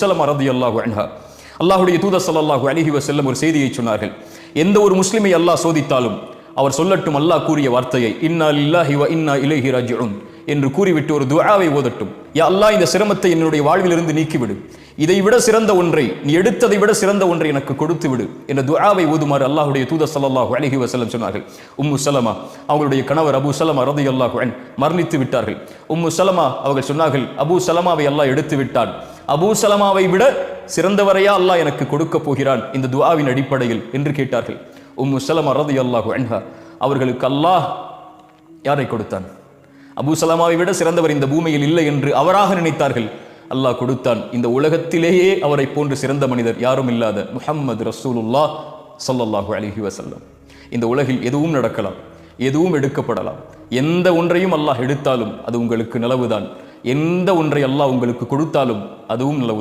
சலமா ரலியல்லாஹு அன்ஹா, அல்லாஹ்வுடைய தூதர் ஸல்லல்லாஹு அலைஹி வஸல்லம் ஒரு செய்தியை சொன்னார்கள். எந்த ஒரு முஸ்லிமை அல்லாஹ் சோதித்தாலும் அவர் சொல்லட்டும் அல்லாஹ் கூறிய வார்த்தையை, இன்னா லில்லாஹி வ இன்னா இலைஹி ராஜிஊன் என்று கூறிவிட்டு ஒரு துஆவை ஓதட்டும். யா அல்லாஹ், இந்த சிரமத்தை என்னுடைய வாழ்விலிருந்து நீக்கிவிடு, இதை விட சிறந்த ஒன்றை, நீ எடுத்ததை விட சிறந்த ஒன்றை எனக்கு கொடுத்து விடு என்ற துஆவை ஓதுமாறு அல்லாஹ்வுடைய தூதர் ஸல்லல்லாஹு அலைஹி வஸல்லம் சொன்னார்கள். சலமா அவங்களுடைய கணவர் அபூ சலமா ரலியல்லாஹு அன்ஹு மரணித்து விட்டார்கள். சலமா அவர்கள் சொன்னார்கள், அபூ சலமாவை அல்லாஹ் எடுத்து விட்டான், அபூ சலமாவை விட சிறந்தவரையா அல்லாஹ் எனக்கு கொடுக்க போகிறான் இந்த துஆவின் அடிப்படையில் என்று கேட்டார்கள். சலமா ரலியல்லாஹு அன்ஹா அவர்களுக்கு அல்லாஹ் யாரை கொடுத்தான்? அபூ சலமாவை விட சிறந்தவர் இந்த பூமியில் இல்லை என்று அவராக நினைத்தார்கள். அல்லாஹ் கொடுத்தான். இந்த உலகத்திலேயே அவரை போன்று சிறந்த மனிதர் யாரும் இல்லாத முஹம்மது ரசூலுல்லாஹ் ஸல்லல்லாஹு அலைஹி வஸல்லம். இந்த உலகில் எதுவும் நடக்கலாம், எதுவும் எடுக்கப்படலாம். எந்த ஒன்றையும் அல்லாஹ் எடுத்தாலும் அது உங்களுக்கு நலவுதான். எந்த ஒன்றை அல்லாஹ் உங்களுக்கு கொடுத்தாலும் அதுவும் நலவு.